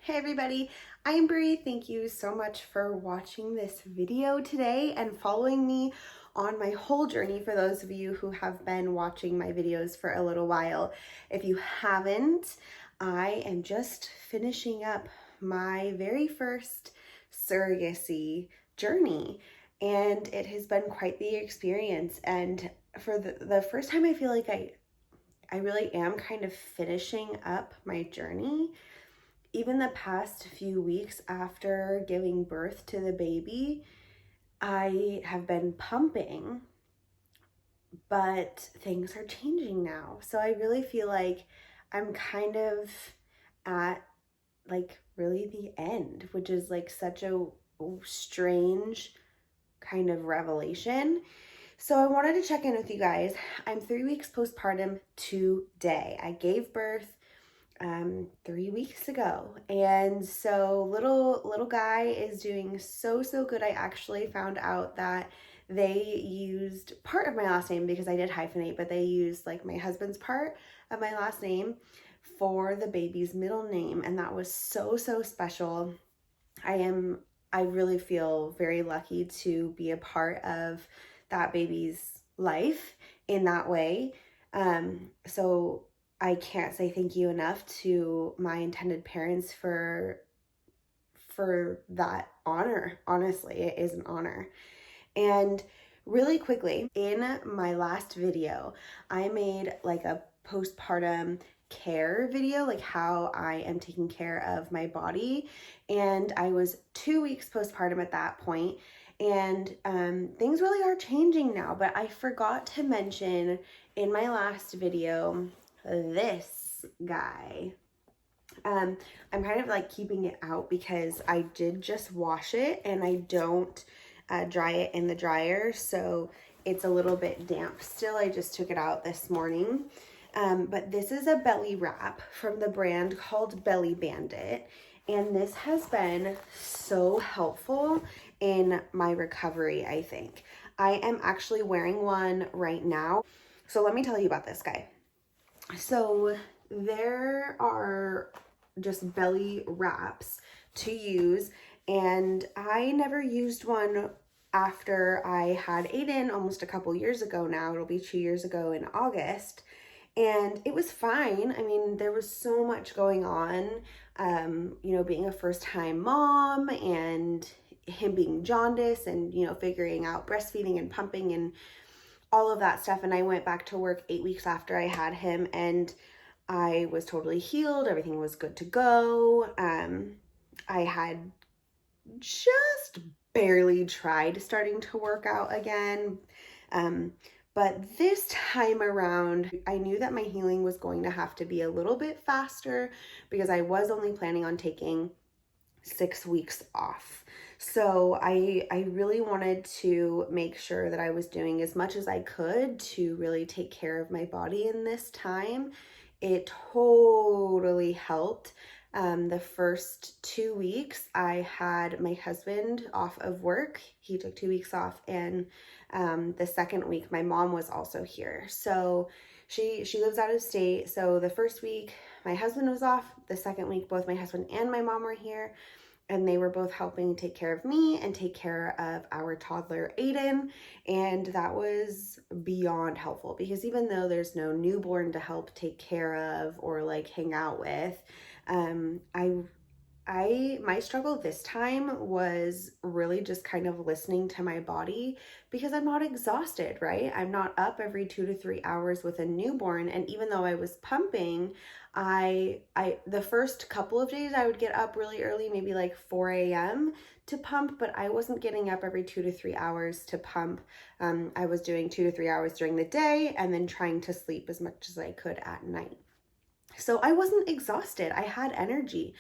Hey everybody, I'm Brie. Thank you so much for watching this video today and following me on my whole journey for those of you who have been watching my videos for a little while. If you haven't, I am just finishing up my very first surrogacy journey and it has been quite the experience. And for the first time, I feel like I really am kind of finishing up my journey. Even the past few weeks after giving birth to the baby, I have been pumping, but things are changing now. So I really feel like I'm kind of at like really the end, which is like such a strange kind of revelation. So I wanted to check in with you guys. I'm 3 weeks postpartum today. I gave birth 3 weeks ago, and so little guy is doing so good. I actually found out that they used part of my last name because I did hyphenate, but they used like my husband's part of my last name for the baby's middle name, and that was so special. I really feel very lucky to be a part of that baby's life in that way. So I can't say thank you enough to my intended parents for that honor. Honestly, it is an honor. And really quickly, in my last video, I made like a postpartum care video, like how I am taking care of my body. And I was 2 weeks postpartum at that point, and things really are changing now. But I forgot to mention in my last video this guy. I'm kind of like keeping it out because I did just wash it and I don't dry it in the dryer, so it's a little bit damp still. I just took it out this morning. But this is a belly wrap from the brand called Belly Bandit, and this has been so helpful in my recovery, I think. I am actually wearing one right now. So let me tell you about this guy. So there are just belly wraps to use, and I never used one after I had Aiden almost a couple years ago now. It'll be 2 years ago in August, and it was fine. I mean, there was so much going on, being a first-time mom and him being jaundiced and, figuring out breastfeeding and pumping and all of that stuff. And I went back to work 8 weeks after I had him, and I was totally healed. Everything was good to go. I had just barely tried starting to work out again. But this time around, I knew that my healing was going to have to be a little bit faster because I was only planning on taking 6 weeks off. So I really wanted to make sure that I was doing as much as I could to really take care of my body in this time. It totally helped. The first 2 weeks, I had my husband off of work. He took 2 weeks off, and the second week, my mom was also here. So she lives out of state. So the first week, my husband was off. The second week, both my husband and my mom were here, and they were both helping take care of me and take care of our toddler Aiden. And that was beyond helpful because even though there's no newborn to help take care of or like hang out with, my struggle this time was really just kind of listening to my body because I'm not exhausted, right? I'm not up every 2 to 3 hours with a newborn. And even though I was pumping, the first couple of days I would get up really early, maybe like 4 a.m. to pump, but I wasn't getting up every 2 to 3 hours to pump. I was doing 2 to 3 hours during the day and then trying to sleep as much as I could at night. So I wasn't exhausted. I had energy.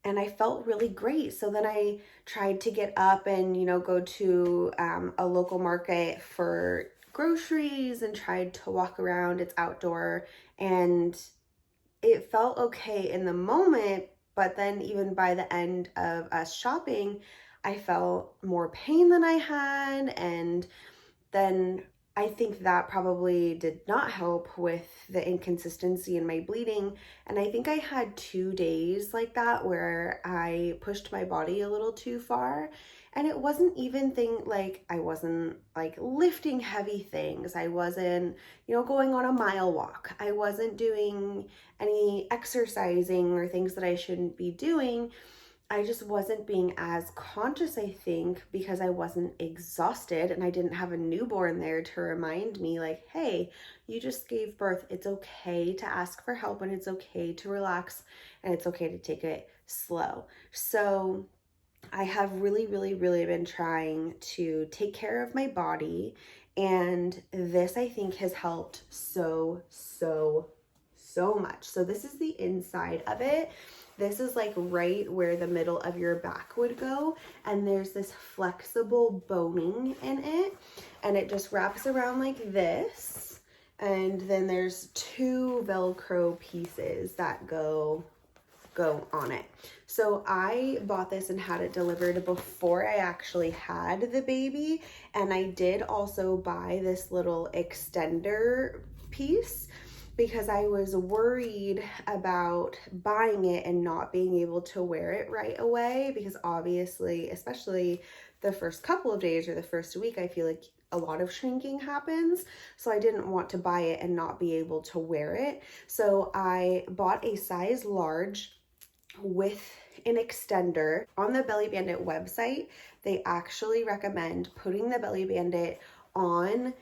And I felt really great. So then I tried to get up and, go to a local market for groceries and tried to walk around. It's outdoor, and it felt okay in the moment. But then even by the end of us shopping, I felt more pain than I had. And then I think that probably did not help with the inconsistency in my bleeding. And I think I had 2 days like that where I pushed my body a little too far. And it wasn't even like I wasn't like lifting heavy things. I wasn't, going on a mile walk. I wasn't doing any exercising or things that I shouldn't be doing. I just wasn't being as conscious, I think, because I wasn't exhausted and I didn't have a newborn there to remind me, like, hey, you just gave birth. It's okay to ask for help and it's okay to relax and it's okay to take it slow. So I have really, really, really been trying to take care of my body. And this, I think, has helped so, so, so much. So this is the inside of it. This is like right where the middle of your back would go. And there's this flexible boning in it. And it just wraps around like this. And then there's 2 Velcro pieces that go on it. So I bought this and had it delivered before I actually had the baby. And I did also buy this little extender piece because I was worried about buying it and not being able to wear it right away, because obviously, especially the first couple of days or the first week, I feel like a lot of shrinking happens. So I didn't want to buy it and not be able to wear it. So I bought a size large with an extender. On the Belly Bandit website, they actually recommend putting the Belly Bandit on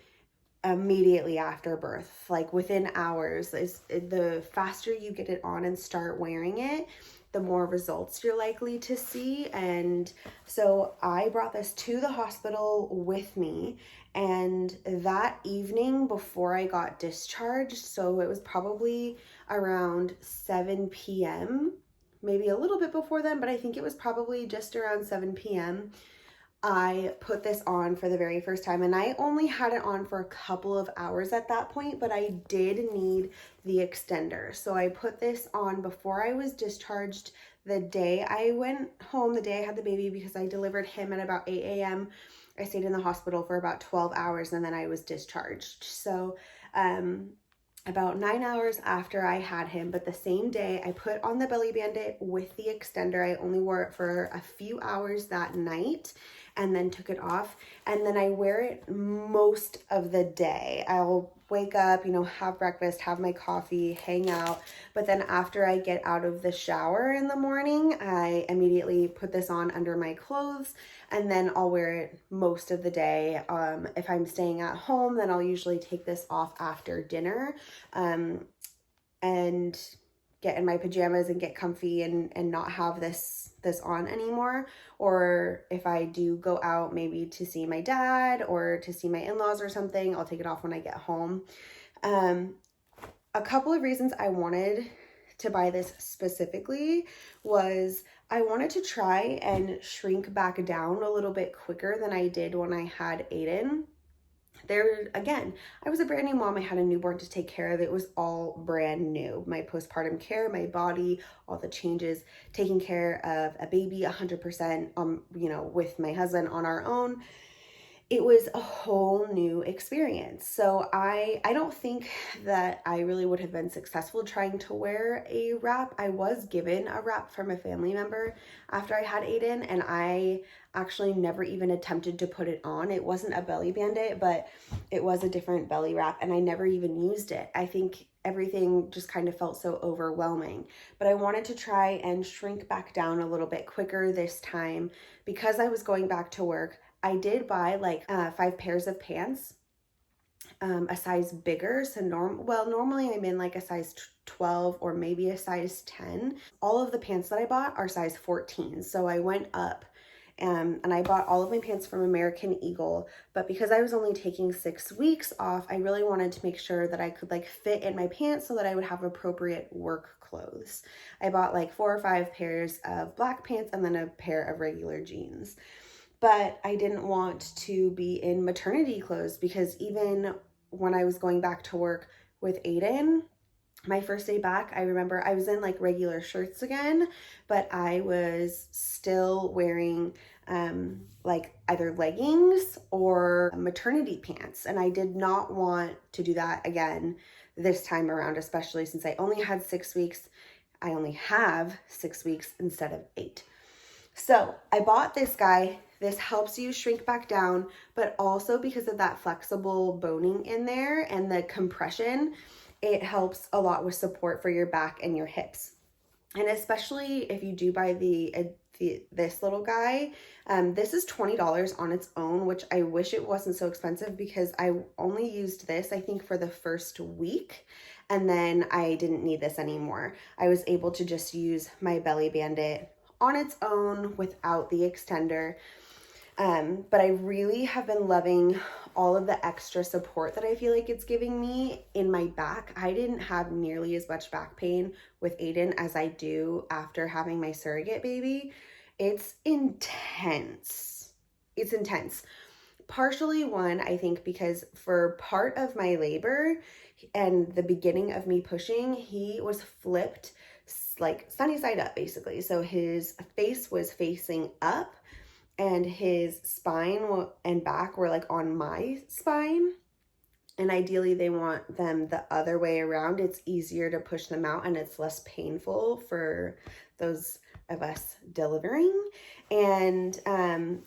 immediately after birth, like within hours. The faster you get it on and start wearing it, the more results you're likely to see. And so I brought this to the hospital with me, and that evening before I got discharged, so it was probably around 7 p.m., maybe a little bit before then, but I think it was probably just around 7 p.m. I put this on for the very first time, and I only had it on for a couple of hours at that point, but I did need the extender. So I put this on before I was discharged the day I went home, the day I had the baby, because I delivered him at about 8 a.m. I stayed in the hospital for about 12 hours and then I was discharged. So, about 9 hours after I had him, but the same day I put on the Belly Bandit with the extender. I only wore it for a few hours that night and then took it off. And then I wear it most of the day. I'll wake up, have breakfast, have my coffee, hang out. But then after I get out of the shower in the morning, I immediately put this on under my clothes, and then I'll wear it most of the day. If I'm staying at home, then I'll usually take this off after dinner and get in my pajamas and get comfy and not have this on anymore. Or if I do go out maybe to see my dad or to see my in-laws or something, I'll take it off when I get home. A couple of reasons I wanted to buy this specifically was I wanted to try and shrink back down a little bit quicker than I did when I had Aiden. Again, I was a brand new mom. I had a newborn to take care of. It was all brand new. My postpartum care, my body, all the changes, taking care of a baby 100%, with my husband on our own. It was a whole new experience. So I don't think that I really would have been successful trying to wear a wrap. I was given a wrap from a family member after I had Aiden, and I actually never even attempted to put it on. It wasn't a Belly Bandit, but it was a different belly wrap, and I never even used it. I think everything just kind of felt so overwhelming. But I wanted to try and shrink back down a little bit quicker this time because I was going back to work. I did buy like 5 pairs of pants, a size bigger. So normally I'm in like a size 12 or maybe a size 10. All of the pants that I bought are size 14. So I went up and I bought all of my pants from American Eagle. But because I was only taking 6 weeks off, I really wanted to make sure that I could like fit in my pants so that I would have appropriate work clothes. I bought like 4 or 5 pairs of black pants and then a pair of regular jeans. But I didn't want to be in maternity clothes because even when I was going back to work with Aiden, my first day back, I remember I was in like regular shirts again, but I was still wearing like either leggings or maternity pants. And I did not want to do that again this time around, especially since I only had 6 weeks. I only have 6 weeks instead of 8. So I bought this guy. This helps you shrink back down, but also because of that flexible boning in there and the compression, it helps a lot with support for your back and your hips. And especially if you do buy this little guy, this is $20 on its own, which I wish it wasn't so expensive because I only used this, I think, for the first week. And then I didn't need this anymore. I was able to just use my belly bandit on its own without the extender. But I really have been loving all of the extra support that I feel like it's giving me in my back. I didn't have nearly as much back pain with Aiden as I do after having my surrogate baby. It's intense. It's intense. Partially one, I think, because for part of my labor and the beginning of me pushing, he was flipped like sunny side up, basically. So his face was facing up and his spine and back were like on my spine. And ideally they want them the other way around. It's easier to push them out and it's less painful for those of us delivering. And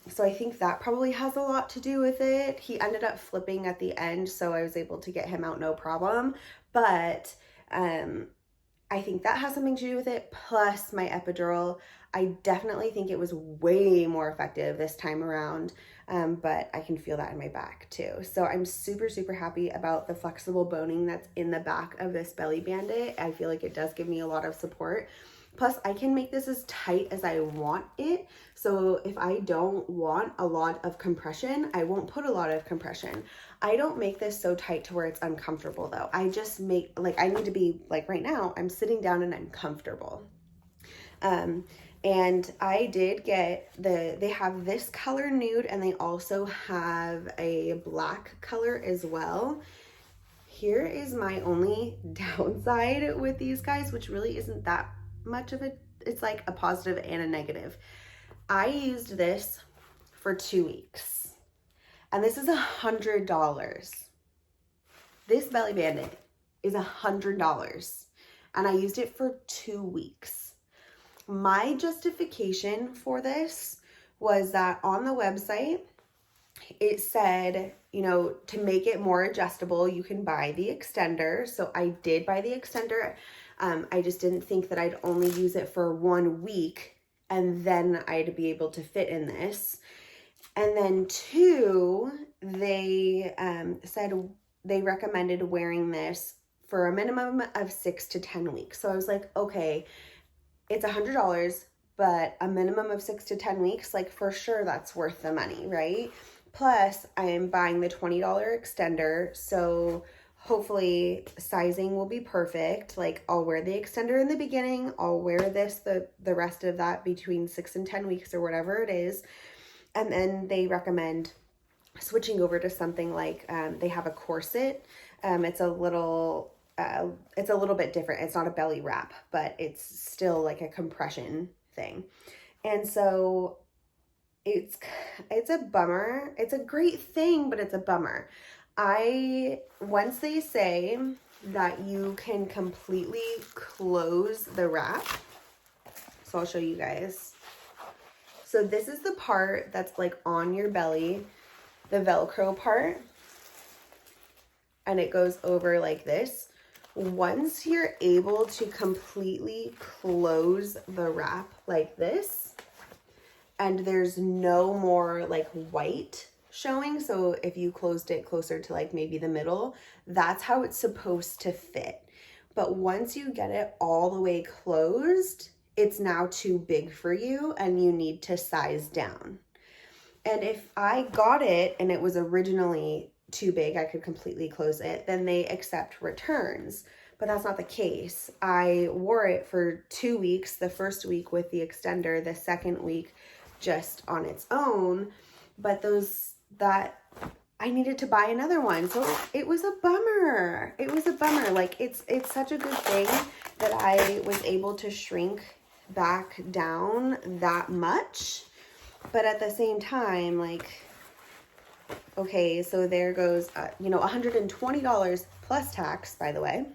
so I think that probably has a lot to do with it. He ended up flipping at the end, so I was able to get him out no problem. But I think that has something to do with it, plus my epidural. I definitely think it was way more effective this time around, but I can feel that in my back too. So I'm super, super happy about the flexible boning that's in the back of this belly bandit. I feel like it does give me a lot of support. Plus, I can make this as tight as I want it. So if I don't want a lot of compression, I won't put a lot of compression. I don't make this so tight to where it's uncomfortable though. I just make, like, I need to be, like right now, I'm sitting down and I'm comfortable. And I did get they have this color nude and they also have a black color as well. Here is my only downside with these guys, which really isn't that much of it. It's like a positive and a negative. I used this for 2 weeks and this is $100. This belly bandit is $100 and I used it for 2 weeks. My justification for this was that on the website, it said, you know, to make it more adjustable, you can buy the extender. So I did buy the extender. I just didn't think that I'd only use it for 1 week and then I'd be able to fit in this. And then 2, they said they recommended wearing this for a minimum of 6 to 10 weeks. So I was like, okay, it's $100, but a minimum of 6 to 10 weeks, like for sure that's worth the money, right? Plus I am buying the $20 extender. So hopefully sizing will be perfect. Like I'll wear the extender in the beginning. I'll wear this, the rest of that between 6 and 10 weeks or whatever it is. And then they recommend switching over to something like, they have a corset. It's a little bit different. It's not a belly wrap, but it's still like a compression thing. And so it's a bummer. It's a great thing, but it's a bummer. Once they say that you can completely close the wrap, so I'll show you guys. So this is the part that's like on your belly, the Velcro part, and it goes over like this. Once you're able to completely close the wrap like this, and there's no more like white showing, so if you closed it closer to like maybe the middle, that's how it's supposed to fit. But once you get it all the way closed, it's now too big for you and you need to size down. And if I got it and it was originally too big, I could completely close it, then they accept returns. But that's not the case. I wore it for 2 weeks, the first week with the extender, the second week just on its own. But I needed to buy another one. So it was a bummer. It was a bummer. Like it's such a good thing that I was able to shrink back down that much. But at the same time, like, okay, so there goes, $120 plus tax, by the way.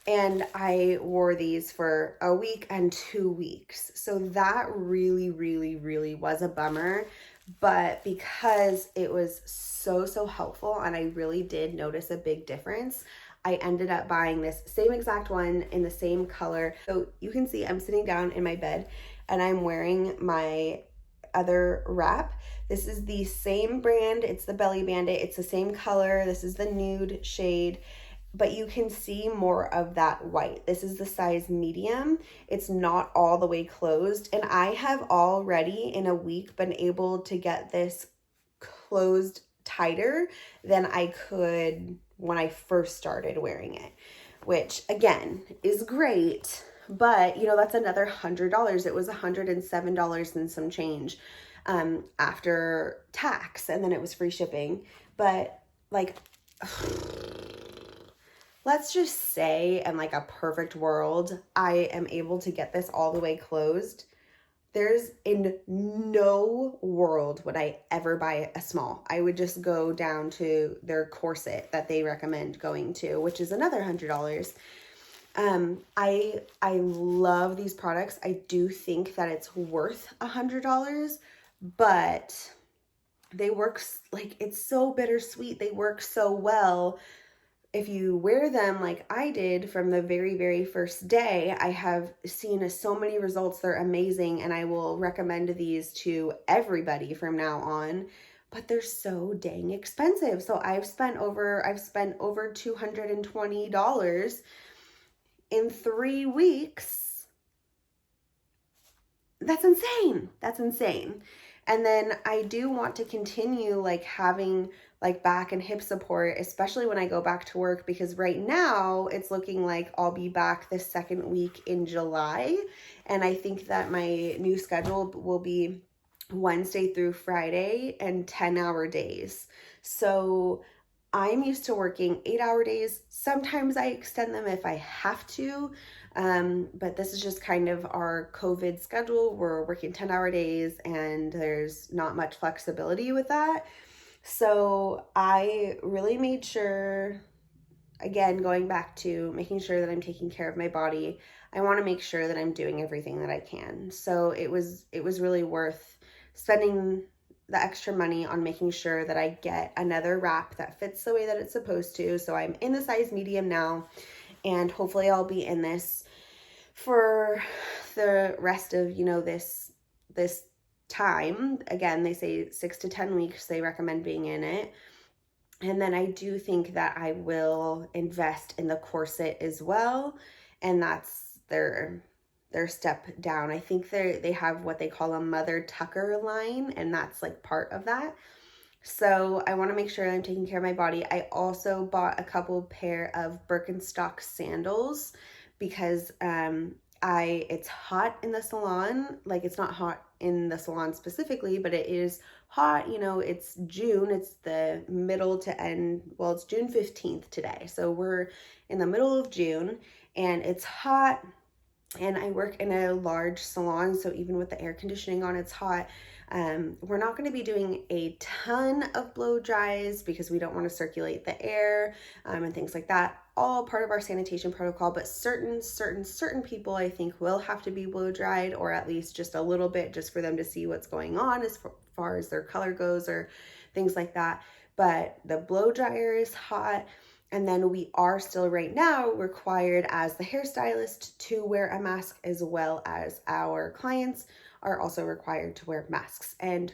And I wore these for a week and 2 weeks. So that really, really, really was a bummer. But because it was so helpful and I really did notice a big difference, I ended up buying this same exact one in the same color. So you can see I'm sitting down in my bed and I'm wearing my other wrap. This is the same brand. It's the Belly Bandit. It's the same color. This is the nude shade, but you can see more of that white. This is the size medium. It's not all the way closed. And I have already in a week been able to get this closed tighter than I could when I first started wearing it, which again is great. But that's another $100. It was $107 and some change after tax, and then it was free shipping. But like, let's just say in like a perfect world, I am able to get this all the way closed. There's in no world would I ever buy a small. I would just go down to their corset that they recommend going to, which is another $100. I love these products. I do think that it's worth $100, but they work like, it's so bittersweet. They work so well. If you wear them like I did from the very, very first day, I have seen so many results. They're amazing, and I will recommend these to everybody from now on. But they're so dang expensive. So I've spent over $220 in 3 weeks. That's insane. That's insane. And then I do want to continue like having like back and hip support, especially when I go back to work, because right now it's looking like I'll be back the second week in July. And I think that my new schedule will be Wednesday through Friday and 10-hour days. So I'm used to working 8-hour days. Sometimes I extend them if I have to. But this is just kind of our COVID schedule. We're working 10-hour days and there's not much flexibility with that. So I really made sure, again, going back to making sure that I'm taking care of my body, I want to make sure that I'm doing everything that I can. So it was really worth spending the extra money on making sure that I get another wrap that fits the way that it's supposed to. So I'm in the size medium now, and hopefully I'll be in this for the rest of, this time. Again, they say 6 to 10 weeks they recommend being in it. And then I do think that I will invest in the corset as well, and that's their step down. I think they have what they call a Mother Tucker line, and that's like part of that. So I want to make sure I'm taking care of my body. I also bought a couple pair of Birkenstock sandals because it's hot in the salon. Like, it's not hot in the salon specifically, but it is hot. It's June. It's the middle to end. Well, it's June 15th today. So we're in the middle of June and it's hot. And I work in a large salon, so even with the air conditioning on, it's hot. We're not going to be doing a ton of blow dries because we don't want to circulate the air and things like that. All part of our sanitation protocol, but certain people I think will have to be blow dried, or at least just a little bit, just for them to see what's going on as far as their color goes or things like that. But the blow dryer is hot. And then we are still right now required as the hairstylist to wear a mask, as well as our clients are also required to wear masks. And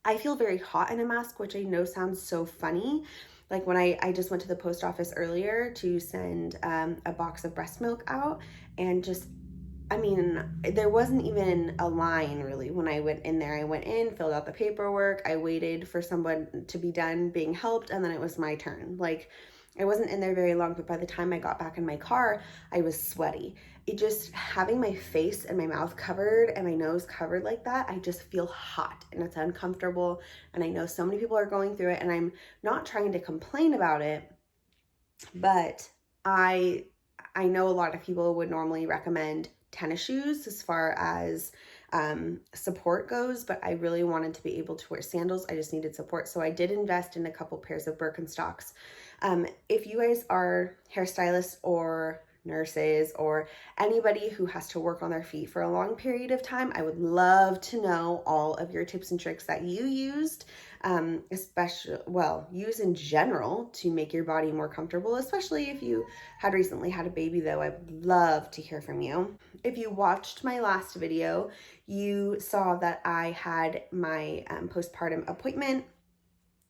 I feel very hot in a mask, which I know sounds so funny. Like when I just went to the post office earlier to send a box of breast milk out, and there wasn't even a line really when I went in there. I went in, filled out the paperwork, I waited for someone to be done being helped, and then it was my turn. Like, I wasn't in there very long, but by the time I got back in my car, I was sweaty. It just, having my face and my mouth covered and my nose covered like that, I just feel hot and it's uncomfortable. And I know so many people are going through it, and I'm not trying to complain about it, but I know a lot of people would normally recommend tennis shoes as far as support goes, but I really wanted to be able to wear sandals. I just needed support. So I did invest in a couple pairs of Birkenstocks. If you guys are hairstylists or nurses or anybody who has to work on their feet for a long period of time, I would love to know all of your tips and tricks that you used, use in general to make your body more comfortable, especially if you had recently had a baby, though. I would love to hear from you. If you watched my last video, you saw that I had my postpartum appointment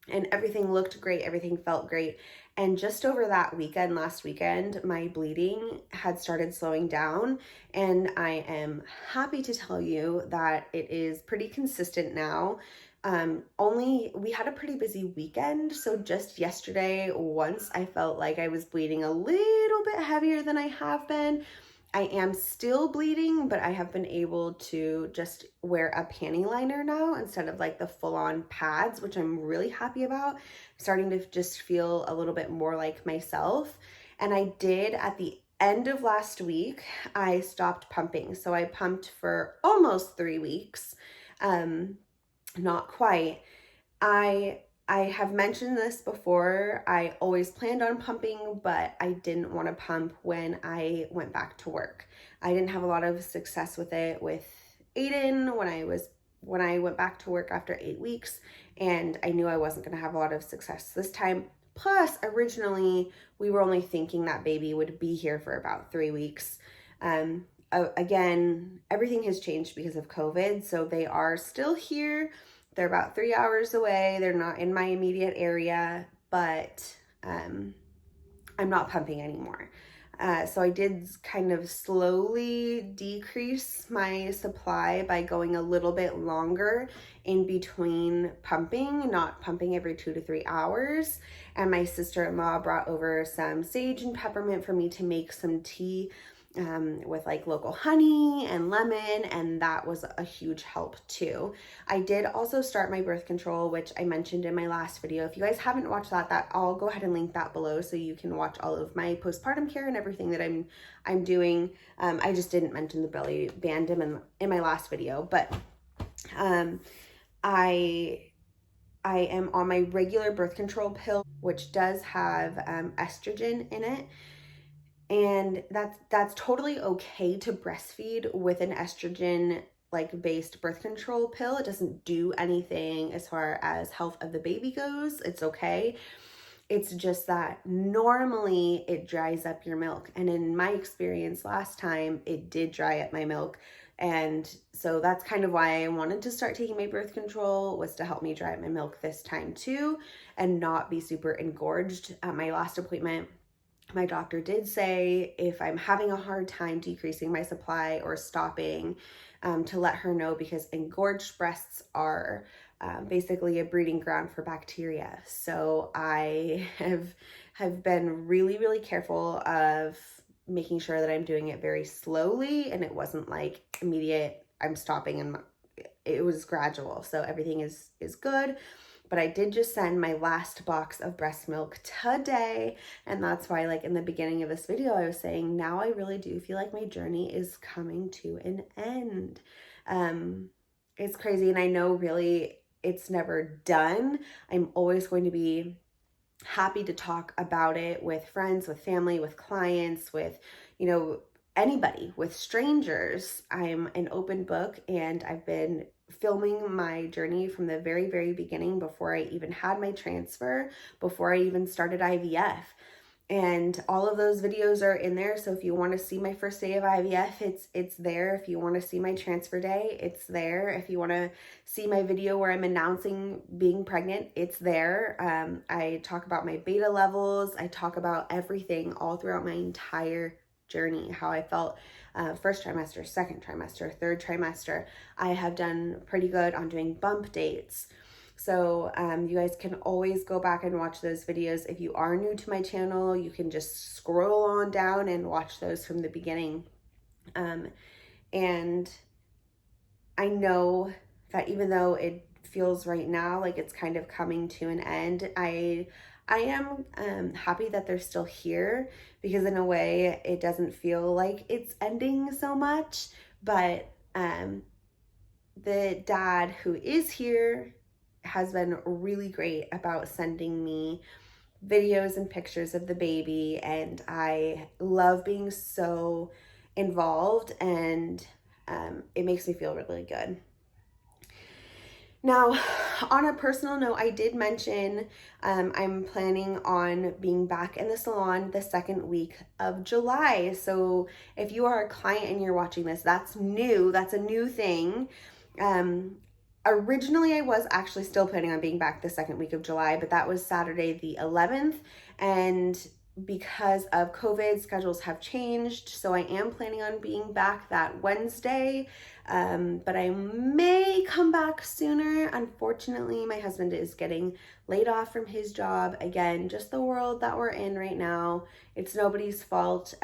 and everything looked great, everything felt great. And just over that weekend, last weekend, my bleeding had started slowing down. And I am happy to tell you that it is pretty consistent now. We had a pretty busy weekend. So just yesterday, once I felt like I was bleeding a little bit heavier than I have been. I am still bleeding, but I have been able to just wear a panty liner now instead of like the full-on pads, which I'm really happy about. I'm starting to just feel a little bit more like myself. And I did at the end of last week, I stopped pumping. So I pumped for almost 3 weeks. Not quite. I have mentioned this before. I always planned on pumping, but I didn't want to pump when I went back to work. I didn't have a lot of success with it with Aiden when I went back to work after 8 weeks, and I knew I wasn't going to have a lot of success this time. Plus, originally, we were only thinking that baby would be here for about 3 weeks. Again, everything has changed because of COVID, so they are still here. They're about 3 hours away. They're not in my immediate area, but I'm not pumping anymore. So I did kind of slowly decrease my supply by going a little bit longer in between pumping, not pumping every 2 to 3 hours. And my sister-in-law brought over some sage and peppermint for me to make some tea with like local honey and lemon, and that was a huge help too. I did also start my birth control, which I mentioned in my last video. If you guys haven't watched that I'll go ahead and link that below so you can watch all of my postpartum care and everything that I'm doing. I just didn't mention the belly band in my last video, but I am on my regular birth control pill, which does have estrogen in it. And that's totally okay to breastfeed with an estrogen like based birth control pill. It doesn't do anything as far as health of the baby goes. It's okay. It's just that normally it dries up your milk. And in my experience last time, it did dry up my milk. And so that's kind of why I wanted to start taking my birth control, was to help me dry up my milk this time too and not be super engorged. At my last appointment, my doctor did say if I'm having a hard time decreasing my supply or stopping, to let her know, because engorged breasts are basically a breeding ground for bacteria. So I have been really, really careful of making sure that I'm doing it very slowly, and it wasn't like immediate, I'm stopping, and it was gradual. So everything is good. But I did just send my last box of breast milk today. And that's why, like in the beginning of this video, I was saying, now I really do feel like my journey is coming to an end. It's crazy. And I know really it's never done. I'm always going to be happy to talk about it with friends, with family, with clients, with, anybody, with strangers. I'm an open book, and I've been filming my journey from the very, very beginning, before I even had my transfer, before I even started IVF. And all of those videos are in there. So if you want to see my first day of IVF, it's there. If you want to see my transfer day, it's there. If you want to see my video where I'm announcing being pregnant, it's there. I talk about my beta levels. I talk about everything all throughout my entire journey, how I felt first trimester, second trimester, third trimester. I have done pretty good on doing bump dates. So you guys can always go back and watch those videos. If you are new to my channel, you can just scroll on down and watch those from the beginning. And I know that even though it feels right now like it's kind of coming to an end, I am happy that they're still here, because in a way it doesn't feel like it's ending so much. But the dad who is here has been really great about sending me videos and pictures of the baby, and I love being so involved, and it makes me feel really good. Now, on a personal note, I did mention I'm planning on being back in the salon the second week of July. So if you are a client and you're watching this, that's new. That's a new thing. Originally, I was actually still planning on being back the second week of July, but that was Saturday the 11th. And because of COVID, schedules have changed. So I am planning on being back that Wednesday. But I may come back sooner. Unfortunately, my husband is getting laid off from his job. Again, just the world that we're in right now. It's nobody's fault.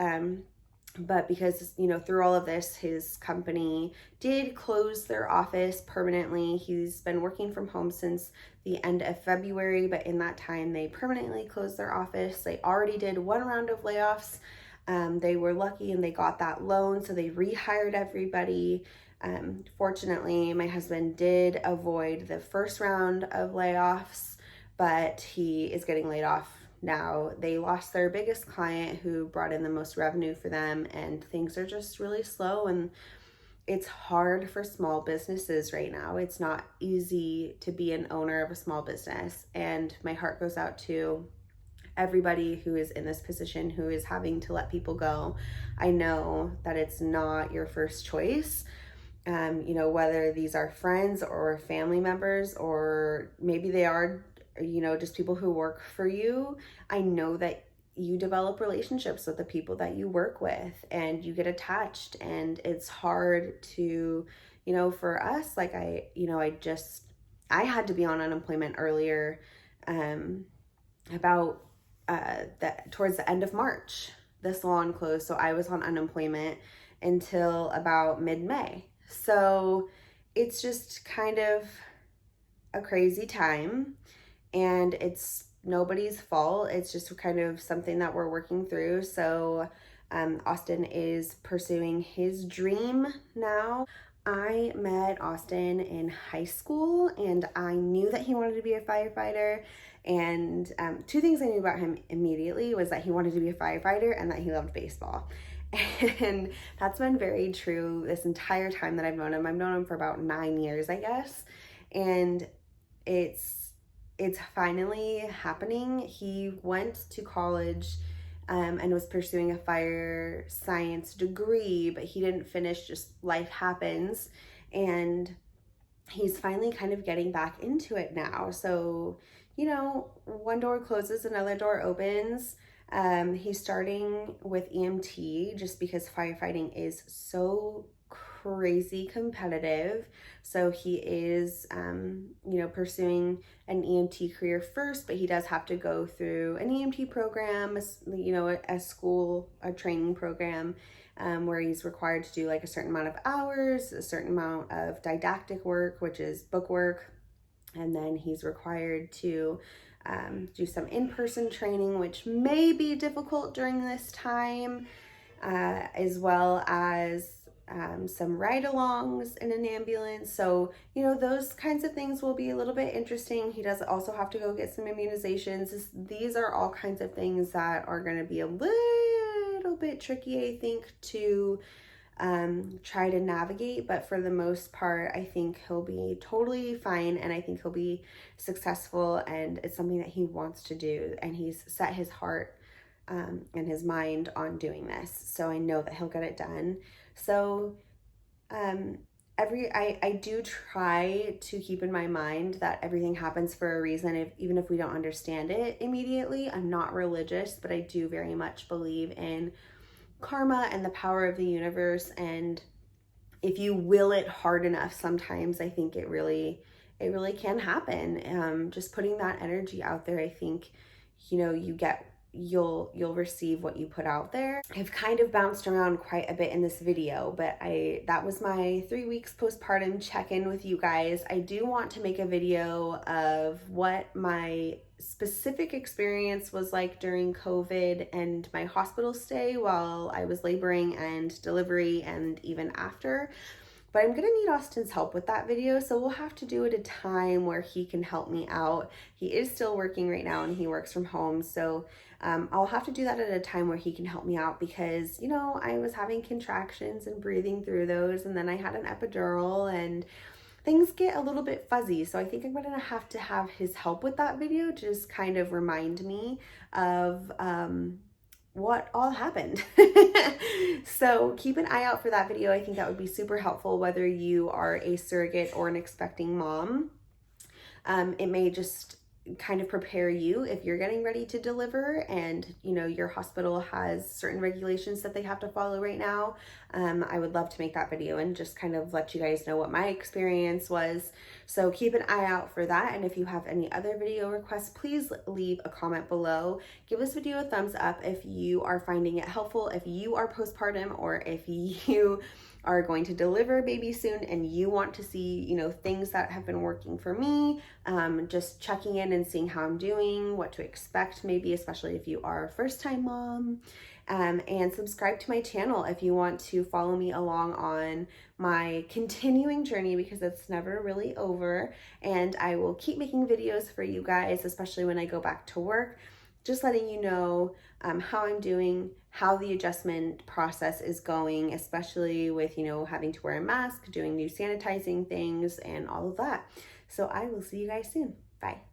But because, through all of this, his company did close their office permanently. He's been working from home since the end of February, but in that time, they permanently closed their office. They already did one round of layoffs. They were lucky and they got that loan, so they rehired everybody. Fortunately, my husband did avoid the first round of layoffs, but he is getting laid off now. They lost their biggest client who brought in the most revenue for them, and things are just really slow, and it's hard for small businesses right now. It's not easy to be an owner of a small business, and my heart goes out to everybody who is in this position who is having to let people go. I know that it's not your first choice. Whether these are friends or family members, or maybe they are, just people who work for you. I know that you develop relationships with the people that you work with, and you get attached, and it's hard to, for us, like I had to be on unemployment earlier, about towards the end of March. The salon closed, so I was on unemployment until about mid-May. So it's just kind of a crazy time, and it's nobody's fault. It's just kind of something that we're working through. So Austin is pursuing his dream now. I met Austin in high school, and I knew that he wanted to be a firefighter. And two things I knew about him immediately was that he wanted to be a firefighter and that he loved baseball. And that's been very true this entire time that I've known him. I've known him for about 9 years, I guess. And it's finally happening. He went to college and was pursuing a fire science degree, but he didn't finish. Just life happens, and he's finally kind of getting back into it now. So, one door closes, another door opens. He's starting with EMT just because firefighting is so crazy competitive. So he is, pursuing an EMT career first, but he does have to go through an EMT program, a training program, where he's required to do like a certain amount of hours, a certain amount of didactic work, which is book work. And then he's required to do some in-person training, which may be difficult during this time, as well as some ride-alongs in an ambulance. So, those kinds of things will be a little bit interesting. He does also have to go get some immunizations. These are all kinds of things that are going to be a little bit tricky, I think, to try to navigate, but for the most part, I think he'll be totally fine, and I think he'll be successful, and it's something that he wants to do, and he's set his heart and his mind on doing this. So I know that he'll get it done. So I do try to keep in my mind that everything happens for a reason, even if we don't understand it immediately. I'm not religious, but I do very much believe in karma and the power of the universe, and if you will it hard enough, sometimes I think it really can happen. Just putting that energy out there, I think you'll receive what you put out there. I've kind of bounced around quite a bit in this video, but that was my 3 weeks postpartum check-in with you guys. I do want to make a video of what my specific experience was like during COVID and my hospital stay while I was laboring and delivery, and even after. But I'm gonna need Austin's help with that video, so we'll have to do it at a time where he can help me out. He is still working right now and he works from home, so I'll have to do that at a time where he can help me out because, you know, I was having contractions and breathing through those, and then I had an epidural and things get a little bit fuzzy. So I think I'm gonna have to have his help with that video, just kind of remind me of what all happened. So keep an eye out for that video. I think that would be super helpful whether you are a surrogate or an expecting mom. It may just kind of prepare you if you're getting ready to deliver and, you know, your hospital has certain regulations that they have to follow right now. I would love to make that video and just kind of let you guys know what my experience was. So keep an eye out for that. And if you have any other video requests, please leave a comment below. Give this video a thumbs up if you are finding it helpful, if you are postpartum, or if you are going to deliver a baby soon and you want to see, you know, things that have been working for me, just checking in and seeing how I'm doing, what to expect, maybe especially if you are a first-time mom. And subscribe to my channel if you want to follow me along on my continuing journey, because it's never really over. And I will keep making videos for you guys, especially when I go back to work, just letting you know how I'm doing, how the adjustment process is going, especially with, you know, having to wear a mask, doing new sanitizing things and all of that. So I will see you guys soon. Bye.